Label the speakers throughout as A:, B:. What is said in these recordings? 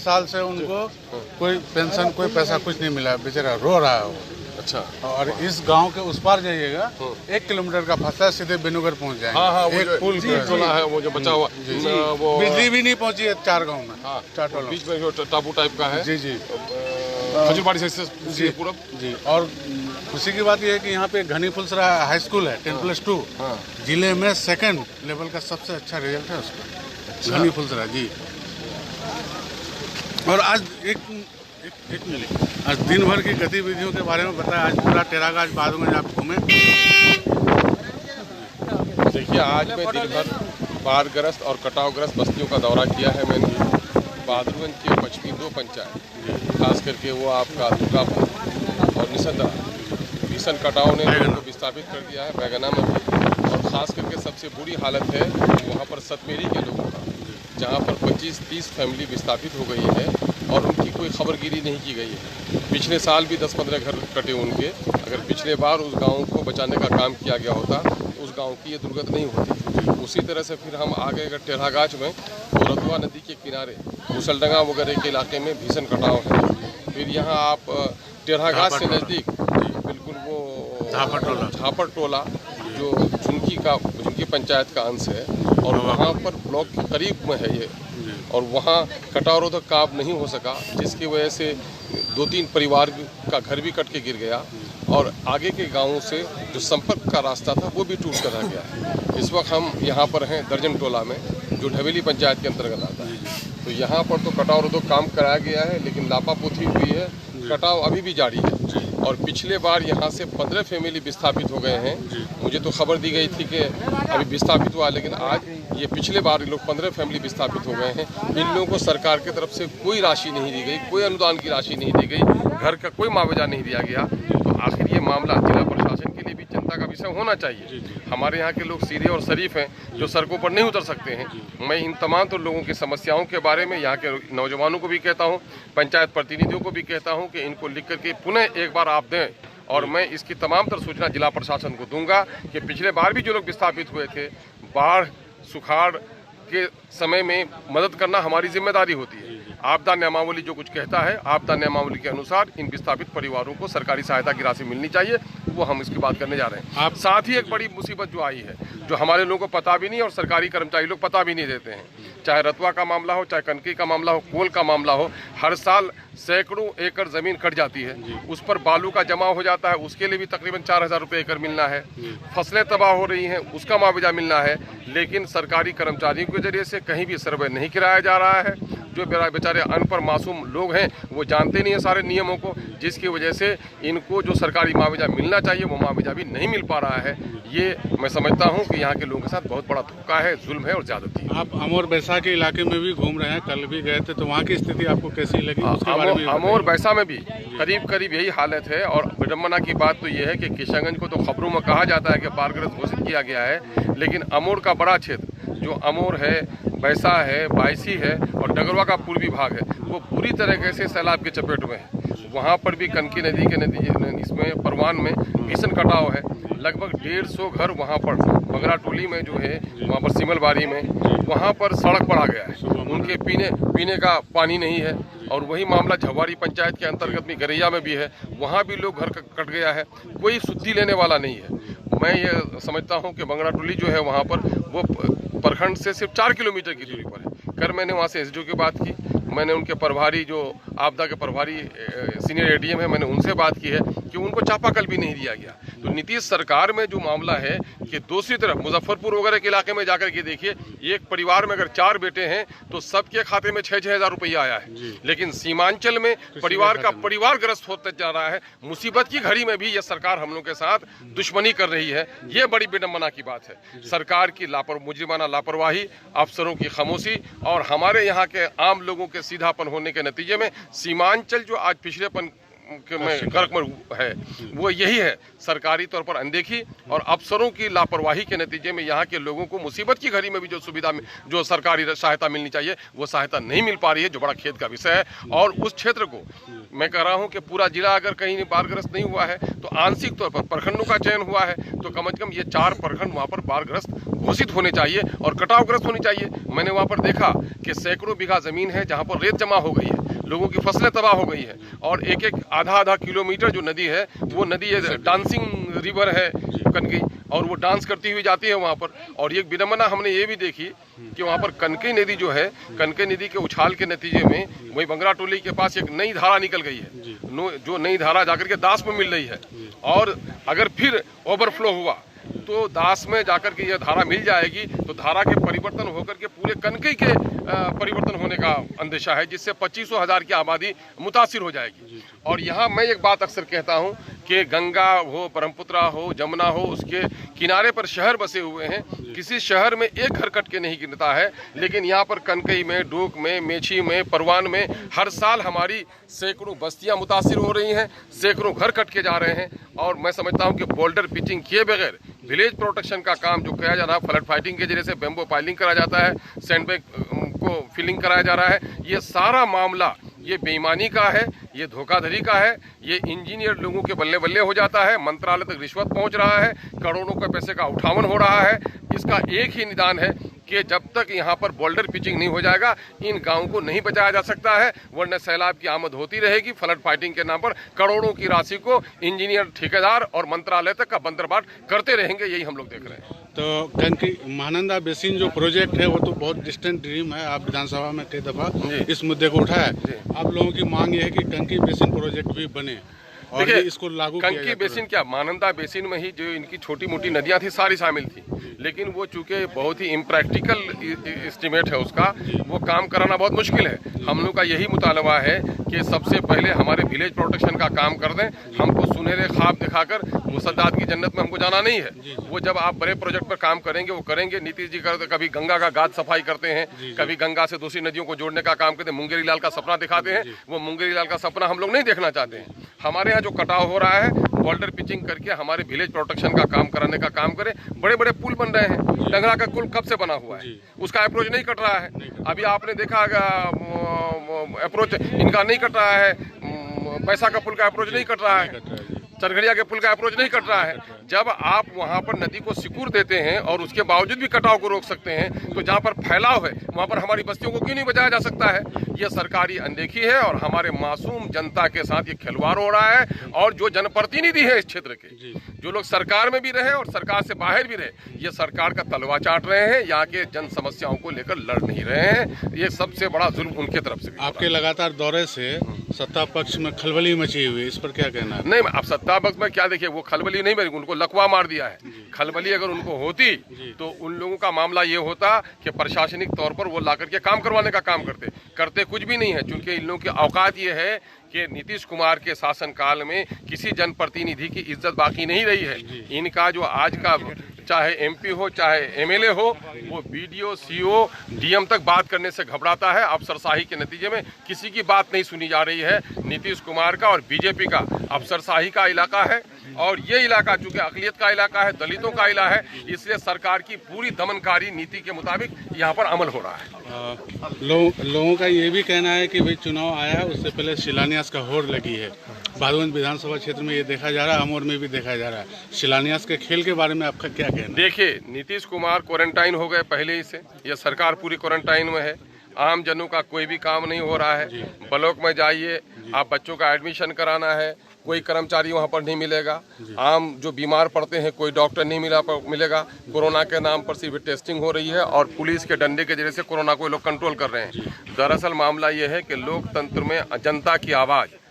A: साल से उनको कोई पेंशन कोई पैसा कुछ नहीं मिला, बेचारा रो रहा है वो।
B: अच्छा।
A: और इस गांव के उस पार जाइएगा 1 किलोमीटर का फासला, सीधे बेनूगढ़ पहुंच जाएंगे।
B: हाँ, वो
A: एक पुल
B: टोला है वो जो बचा हुआ, वो
A: बिजली भी नहीं पहुंची है 4 गांव में।
B: हाँ,
A: 4 टोलों
B: बीच में जो टापू टाइप का है।
A: जी
B: खजूरबाड़ी से
A: जी
B: पूरा।
A: जी। और खुशी की बात यह है कि यहाँ पे घनी फुलसरा हाई स्कूल है 10+2, जिले में 2nd लेवल का सबसे अच्छा रिजल्ट है उसका। घनी फुलसरा जी। और आज एक मिनट, आज दिन भर की गतिविधियों के बारे में बताया। आज पूरा टेरागाछ बहादुरगंज आप घूमे।
B: देखिए, आज मैं दिन भर बाढ़ग्रस्त और कटावग्रस्त बस्तियों का दौरा किया है मैंने। बहादुरगंज के पश्चिमी 2 पंचायत, खास करके वो आपका दुर्गापुर और निसंदा, भीषण कटाव ने लोगों को विस्थापित कर दिया है। बैगना में भी, और खास करके सबसे बुरी हालत है वहाँ पर सतमेरी के लोगों का, जहाँ पर 25-30 फैमिली विस्थापित हो गई है और उनकी कोई खबरगिरी नहीं की गई है। पिछले साल भी 10-15 घर कटे उनके। अगर पिछले बार उस गांव को बचाने का काम किया गया होता तो उस गांव की ये दुर्गत नहीं होती। उसी तरह से फिर हम आ गए अगर टेढ़ागाछ में, तो रतुआ नदी के किनारे मुसलडंगा वगैरह के इलाके में भीषण कटाव है। फिर यहाँ आप टेढ़ागाछ से नज़दीक बिल्कुल वो झापर टोला जो झुनकी पंचायत का अंश है, और वहाँ पर ब्लॉक के करीब में है ये, और वहाँ कटाव रोधक काम नहीं हो सका, जिसकी वजह से 2-3 परिवार का घर भी कट के गिर गया, और आगे के गांवों से जो संपर्क का रास्ता था वो भी टूट कर रह गया है। इस वक्त हम यहाँ पर हैं दर्जन टोला में, जो ढवेली पंचायत के अंतर्गत आता है। तो यहाँ पर तो कटाव रोधक काम कराया गया है, लेकिन लापापोथी हुई है, कटाव अभी भी जारी है। और पिछले बार यहाँ से 15 फैमिली विस्थापित हो गए हैं। मुझे तो खबर दी गई थी कि अभी विस्थापित हुआ, लेकिन आज ये पिछले बार ये लोग 15 फैमिली विस्थापित हो गए हैं। इन लोगों को सरकार की तरफ से कोई राशि नहीं दी गई, कोई अनुदान की राशि नहीं दी गई, घर का कोई मुआवजा नहीं दिया गया। तो आखिर ये मामला जिला प्रशासन के लिए भी चिंता का विषय होना चाहिए। हमारे यहाँ के लोग सीधे और शरीफ हैं, जो सड़कों पर नहीं उतर सकते हैं। मैं इन तमाम तो लोगों की समस्याओं के बारे में यहाँ के नौजवानों को भी कहता हूँ, पंचायत प्रतिनिधियों को भी कहता हूँ कि इनको लिख करके पुनः एक बार आप दें, और मैं इसकी तमाम तर सूचना जिला प्रशासन को दूंगा कि पिछले बार भी जो लोग विस्थापित हुए थे, बाढ़ सुखाड़ के समय में मदद करना हमारी जिम्मेदारी होती है। आपदा नियमावली जो कुछ कहता है, आपदा नियमावली के अनुसार इन विस्थापित परिवारों को सरकारी सहायता की राशि मिलनी चाहिए, वो हम इसकी बात करने जा रहे हैं। आप साथ ही एक बड़ी मुसीबत जो आई है, जो हमारे लोगों को पता भी नहीं और सरकारी कर्मचारी लोग पता भी नहीं देते हैं। चाहे रतुआ का मामला हो, चाहे कनकी का मामला हो, कोल का मामला हो, हर साल सैकड़ों एकड़ जमीन कट जाती है, उस पर बालू का जमाव हो जाता है, उसके लिए भी तकरीबन 4000 रुपये एकड़ मिलना है। फसलें तबाह हो रही हैं, उसका मुआवजा मिलना है, लेकिन सरकारी कर्मचारियों के जरिए से कहीं भी सर्वे नहीं कराया जा रहा है। जो बेचारे अनपढ़ मासूम लोग हैं वो जानते नहीं है सारे नियमों को, जिसकी वजह से इनको जो सरकारी मुआवजा मिलना चाहिए वो मुआवजा भी नहीं मिल पा रहा है। ये मैं समझता हूँ कि यहाँ के लोगों के साथ बहुत बड़ा धोखा है, जुल्म है और ज्यादती है।
A: आप अमोर बैसा के इलाके में भी घूम रहे हैं, कल भी गए थे, तो वहाँ की स्थिति आपको कैसी लगी?
B: अमोर बैसा में भी करीब यही हालत है। और विडम्बना की बात तो ये है कि किशनगंज को तो खबरों में कहा जाता है कि बाढ़ग्रस्त घोषित किया गया है, लेकिन अमोर का बड़ा क्षेत्र जो अमोर है, बैसा है, बायसी है और डगरवा का पूर्वी भाग है, वो पूरी तरीके से सैलाब की चपेट में है। वहाँ पर भी कनकी नदी के इसमें परवान में भीषण कटाव है। लगभग 150 घर वहाँ पर बगरा टोली में जो है, वहाँ पर सिमलबारी में, वहाँ पर सड़क पर आ गया है। उनके पीने का पानी नहीं है। और वही मामला झवारी पंचायत के अंतर्गत भी गरैया में भी है, वहाँ भी लोग घर कट गया है, कोई सुधि लेने वाला नहीं है। मैं ये समझता हूँ कि बंगरा टोली जो है वहाँ पर वो प्रखंड से सिर्फ 4 किलोमीटर की दूरी पर है। कल मैंने वहाँ से एसडीओ की बात की, मैंने उनके प्रभारी जो आपदा के प्रभारी सीनियर एडीएम है, मैंने उनसे बात की है कि उनको चापाकल भी नहीं दिया गया। तो नीतीश सरकार में जो मामला है कि दूसरी तरफ मुजफ्फरपुर वगैरह के इलाके में जाकर के देखिए, एक परिवार में अगर 4 बेटे हैं तो सबके खाते में 6-6 हज़ार रुपया आया है, लेकिन सीमांचल में परिवार का परिवार ग्रस्त होते जा रहा है। मुसीबत की घड़ी में भी ये सरकार हम लोग के साथ दुश्मनी कर रही है। ये बड़ी विडम्बना की बात है। सरकार की मुजरिमाना लापरवाही, अफसरों की खामोशी और हमारे यहाँ के आम लोगों के सीधापन होने के नतीजे में सीमांचल जो आज पिछड़ेपन में गर्क में है, वो यही है सरकारी तौर पर अनदेखी और अफसरों की लापरवाही के नतीजे में यहाँ के लोगों को मुसीबत की घड़ी में भी जो सुविधा जो सरकारी सहायता मिलनी चाहिए वो सहायता नहीं मिल पा रही है, जो बड़ा खेद का विषय है। और उस क्षेत्र को मैं कह रहा हूँ कि पूरा जिला अगर कहीं बाढ़ग्रस्त नहीं हुआ है तो आंशिक तौर पर प्रखंडों का चयन हुआ है तो कम से कम ये 4 प्रखंड वहाँ पर बाढ़ग्रस्त घोषित होने चाहिए और कटावग्रस्त होनी चाहिए। मैंने वहाँ पर देखा कि सैकड़ों बीघा जमीन है जहाँ पर रेत जमा हो गई है, लोगों की फसलें तबाह हो गई है और एक एक आधा किलोमीटर जो नदी है वो नदी डांसिंग रिवर है कनकई, और वो डांस करती हुई जाती है वहाँ पर। और एक विडंबना हमने ये भी देखी कि वहाँ पर कनकई नदी जो है, कनकई नदी के उछाल के नतीजे में वही बंगरा टोली के पास एक नई धारा निकल गई है, जो नई धारा जाकर के दास में मिल रही है। और अगर फिर ओवरफ्लो हुआ तो दास में जाकर के यह धारा मिल जाएगी तो धारा के परिवर्तन होकर के पूरे कनकई के परिवर्तन होने का अंदेशा है, जिससे 25,000 की आबादी मुतासिर हो जाएगी। और यहाँ मैं एक बात अक्सर कहता हूँ कि गंगा हो, ब्रह्मपुत्रा हो, जमुना हो, उसके किनारे पर शहर बसे हुए हैं, किसी शहर में एक घर कट के नहीं गिरता है, लेकिन यहाँ पर कनकई में, डोक में, मेछी में, परवान में हर साल हमारी सैकड़ों बस्तियाँ मुतासिर हो रही हैं, सैकड़ों घर कट के जा रहे हैं। और मैं समझता हूँ कि बोल्डर पिचिंग किए बगैर विलेज प्रोटेक्शन का काम जो किया जा रहा है, फ्लड फाइटिंग के जरिए से बेम्बो पाइलिंग करा जाता है, सैंडबैग को फिलिंग कराया जा रहा है, ये सारा मामला ये बेईमानी का है, ये धोखाधड़ी का है, ये इंजीनियर लोगों के बल्ले बल्ले हो जाता है, मंत्रालय तक रिश्वत पहुंच रहा है, करोड़ों के पैसे का उठावन हो रहा है। इसका एक ही निदान है कि जब तक यहाँ पर बोल्डर पिचिंग नहीं हो जाएगा इन गांवों को नहीं बचाया जा सकता है, वरना सैलाब की आमद होती रहेगी। फ्लड फाइटिंग के नाम पर करोड़ों की राशि को इंजीनियर, ठेकेदार और मंत्रालय तक का बंदरबाट करते रहेंगे, यही हम लोग देख रहे हैं।
A: तो कनकई महानंदा बेसिन जो प्रोजेक्ट है वो तो बहुत डिस्टेंट ड्रीम है, आप विधानसभा में कई दफा इस मुद्दे को उठाया है। आप लोगों की मांग ये है कि कनकई बेसिन प्रोजेक्ट भी बने और इसको लागू किया जाए।
B: कनकई बेसिन क्या, महानंदा बेसिन में ही जो इनकी छोटी मोटी नदियां थी सारी शामिल थी, लेकिन वो चूंकि बहुत ही इम्प्रैक्टिकल एस्टिमेट है उसका, वो काम कराना बहुत मुश्किल है। हम लोग का यही मुतालबा है कि सबसे पहले हमारे विलेज प्रोटेक्शन का काम कर दें। हमको सुनहरे ख्वाब दिखाकर मुसद्दात की जन्नत में हमको जाना नहीं है। वो जब आप बड़े प्रोजेक्ट पर काम करेंगे वो करेंगे। नीतीश जी करते कभी गंगा का घाट सफाई करते हैं, कभी गंगा से दूसरी नदियों को जोड़ने का काम करते हैं, मुंगेरी लाल का सपना दिखाते हैं। वो मुंगेरी लाल का सपना हम लोग नहीं देखना चाहते हैं। हमारे यहाँ जो कटाव हो रहा है बोल्डर पिचिंग करके हमारे विलेज प्रोटेक्शन का काम कराने का काम करें। बड़े बड़े पुल बन रहे हैं, डंगरा का पुल कब से बना हुआ है, उसका अप्रोच नहीं कट रहा है। अभी आपने देखा अप्रोच इनका नहीं कट रहा है, पैसा का पुल का अप्रोच नहीं कट रहा है, चरघड़िया के पुल का अप्रोच नहीं कट रहा है। जब आप वहां पर नदी को सिकुड़ देते हैं और उसके बावजूद भी कटाव को रोक सकते हैं, तो जहां पर फैलाव है वहां पर हमारी बस्तियों को क्यों नहीं बचाया जा सकता है? यह सरकारी अनदेखी है और हमारे मासूम जनता के साथ ये खिलवाड़ हो रहा है। और जो जनप्रतिनिधि है इस क्षेत्र के, जो लोग सरकार में भी रहे और सरकार से बाहर भी रहे, ये सरकार का तलवा चाट रहे हैं, यहाँ के जन समस्याओं को लेकर लड़ नहीं रहे हैं। ये सबसे बड़ा जुल्म उनके तरफ से।
A: आपके लगातार दौरे से सत्ता पक्ष में खलबली मची हुई है, इस पर क्या कहना है?
B: नहीं, अब सत्ता पक्ष में क्या, देखिए वो खलबली नहीं बनी, उनको लकवा मार दिया है। खलबली अगर उनको होती तो उन लोगों का मामला ये होता कि प्रशासनिक तौर पर वो ला करके काम करवाने का काम करते कुछ भी नहीं है। क्योंकि इन लोगों की औकात ये है कि नीतीश कुमार के शासनकाल में किसी जनप्रतिनिधि की इज्जत बाकी नहीं रही है। इनका जो आज का चाहे एमपी हो चाहे एमएलए हो, वो बीडीओ, सीओ, डीएम तक बात करने से घबराता है। अफसरशाही के नतीजे में किसी की बात नहीं सुनी जा रही है। नीतीश कुमार का और बीजेपी का अफसरशाही का इलाका है और ये इलाका चूंकि अकलियत का इलाका है, दलितों का इलाका है, इसलिए सरकार की पूरी दमनकारी नीति के मुताबिक यहाँ पर अमल हो रहा है।
A: लोगों का ये भी कहना है कि भाई चुनाव आया है, उससे पहले शिलान्यास का होड़ लगी है। बागपत विधानसभा क्षेत्र में ये देखा जा रहा है, अमोर में भी देखा जा रहा है। शिलान्यास के खेल के बारे में आपका क्या कहना है?
B: देखिए, नीतीश कुमार क्वारंटाइन हो गए पहले ही से, यह सरकार पूरी क्वारंटाइन में है। आम जनों का कोई भी काम नहीं हो रहा है। ब्लॉक में जाइए, आप बच्चों का एडमिशन कराना है, कोई कर्मचारी वहाँ पर नहीं मिलेगा। आम जो बीमार पड़ते हैं कोई डॉक्टर नहीं मिलेगा। कोरोना के नाम पर सिर्फ टेस्टिंग हो रही है और पुलिस के डंडे के जरिए से कोरोना को लोग कंट्रोल कर रहे हैं। दरअसल मामला ये है कि लोकतंत्र में जनता की आवाज़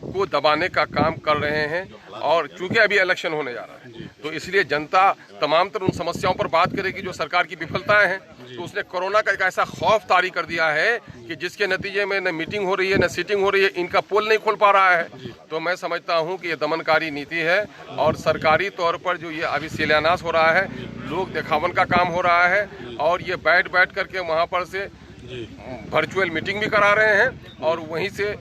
B: को दबाने का काम कर रहे हैं। और चूंकि अभी इलेक्शन होने जा रहा है तो इसलिए जनता तमाम तरह उन समस्याओं पर बात करेगी जो सरकार की विफलताएं हैं। तो उसने कोरोना का एक ऐसा खौफ तारी कर दिया है कि जिसके नतीजे में न मीटिंग हो रही है न सीटिंग हो रही है, इनका पोल नहीं खोल पा रहा है। तो मैं समझता हूं कि ये दमनकारी नीति है और सरकारी तौर पर जो ये अभी शिलान्यास हो रहा है, लोग दिखावन का काम हो रहा है और ये बैठ करके वहाँ पर से वर्चुअल मीटिंग भी करा रहे हैं और वहीं से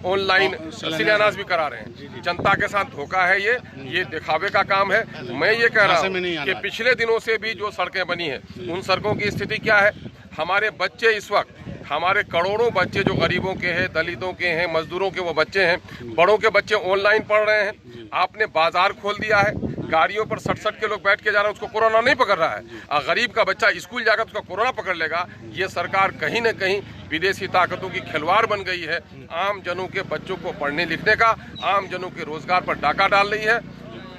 B: ऑनलाइन शिलान्यास भी करा रहे हैं। जनता के साथ धोखा है, ये दिखावे का काम है। मैं ये कह रहा हूँ कि पिछले दिनों से भी जो सड़कें बनी है, उन सड़कों की स्थिति क्या है। हमारे बच्चे इस वक्त, हमारे करोड़ों बच्चे जो गरीबों के हैं, दलितों के हैं, मजदूरों के वो बच्चे हैं, बड़ों के बच्चे ऑनलाइन पढ़ रहे हैं। आपने बाजार खोल दिया है, गाड़ियों पर 60 के लोग बैठ के जा रहे हैं, उसको कोरोना नहीं पकड़ रहा है। गरीब का बच्चा स्कूल जाकर उसको कोरोना पकड़ लेगा। ये सरकार कहीं न कहीं विदेशी ताकतों की खिलवाड़ बन गई है। आम जनों के बच्चों को पढ़ने लिखने का, आम जनों के रोजगार पर डाका डाल रही है।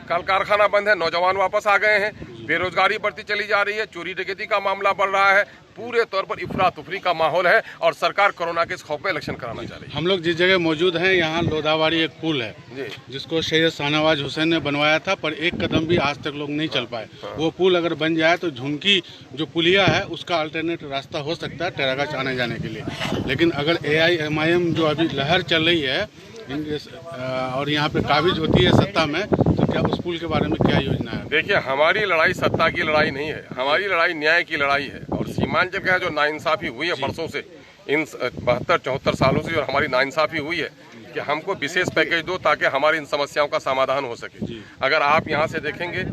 B: कल कारखाना बंद है, नौजवान वापस आ गए हैं, बेरोजगारी बढ़ती चली जा रही है, चोरी डकैती का मामला बढ़ रहा है। पूरे तौर पर इफरा तुफरी का माहौल है और सरकार कोरोना के इस खौफ पे इलेक्शन कराना चाह रही है।
A: हम लोग जिस जगह मौजूद हैं, यहाँ लोधावाड़ी एक पुल है जिसको सैयद शाहनवाज हुसैन ने बनवाया था, पर एक कदम भी आज तक लोग नहीं चल पाए। वो पुल अगर बन जाए तो झुनकी जो पुलिया है उसका अल्टरनेट रास्ता हो सकता है टेरागंज आने जाने के लिए। लेकिन अगर AIMIM जो अभी लहर चल रही है और यहाँ पे काबिज होती है सत्ता में, तो क्या उस पुल के बारे में क्या योजना है?
B: देखिए, हमारी लड़ाई सत्ता की लड़ाई नहीं है, हमारी लड़ाई न्याय की लड़ाई है। और सीमांचल का जो नाइंसाफी हुई है परसों से, इन 72-74 सालों से जो हमारी नाइंसाफी हुई है कि हमको विशेष पैकेज दो ताकि हमारी इन समस्याओं का समाधान हो सके। अगर आप यहाँ से देखेंगे,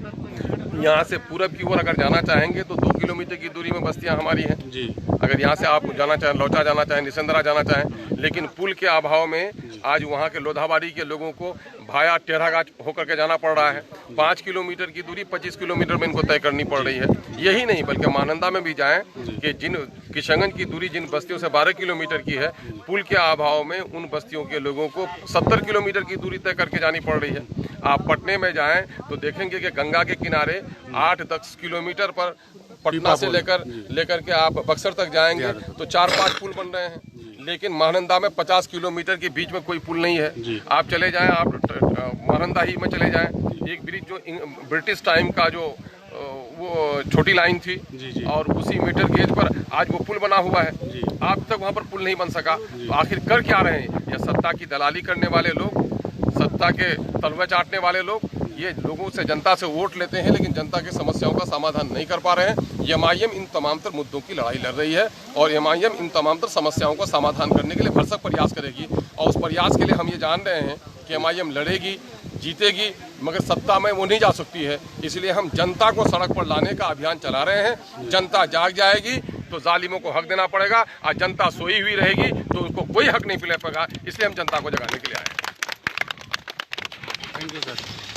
B: यहाँ से पूरब की ओर अगर जाना चाहेंगे तो 2 किलोमीटर की दूरी में बस्तियाँ हमारी हैं जी। अगर यहाँ से आप जाना चाहें, लौचा जाना चाहें, निसंदरा जाना चाहें, लेकिन पुल के अभाव में आज वहाँ के लोधावाड़ी के लोगों को भाया टेरागाछ होकर के जाना पड़ रहा है। 5 किलोमीटर की दूरी 25 किलोमीटर में इनको तय करनी पड़ रही है। यही नहीं बल्कि महानंदा में भी जाएं कि जिन किशनगंज की दूरी जिन बस्तियों से 12 किलोमीटर की है, पुल के अभाव में उन बस्तियों के लोगों को 70 किलोमीटर की दूरी तय करके जानी पड़ रही है। आप पटने में जाएं तो देखेंगे कि गंगा के किनारे 8-10 किलोमीटर पर पटना से लेकर के आप बक्सर तक जाएंगे तो 4-5 पुल बन रहे हैं। लेकिन महानंदा में 50 किलोमीटर के बीच में कोई पुल नहीं है। आप चले जाएं, आप महानंदा ही में चले जाएं, एक ब्रिज जो ब्रिटिश टाइम का जो वो छोटी लाइन थी और उसी मीटर गेज पर आज वो पुल बना हुआ है। आज तक वहाँ पर पुल नहीं बन सका। तो आखिर कर क्या रहे हैं? या सत्ता की दलाली करने वाले लोग, सत्ता के तलवे चाटने वाले लोग, ये लोगों से, जनता से वोट लेते हैं लेकिन जनता की समस्याओं का समाधान नहीं कर पा रहे हैं। MIM इन तमाम तर मुद्दों की लड़ाई लड़ रही है और MIM इन तमाम तर समस्याओं का समाधान करने के लिए भरसक प्रयास करेगी। और उस प्रयास के लिए हम ये जान रहे हैं कि MIM लड़ेगी, जीतेगी, मगर सत्ता में वो नहीं जा सकती है। इसलिए हम जनता को सड़क पर लाने का अभियान चला रहे हैं। जनता जाग जाएगी तो जालिमों को हक देना पड़ेगा, और जनता सोई हुई रहेगी तो उसको कोई हक नहीं मिल पाएगा। इसलिए हम जनता को जगाने के लिए आए हैं।
A: Thank you sir.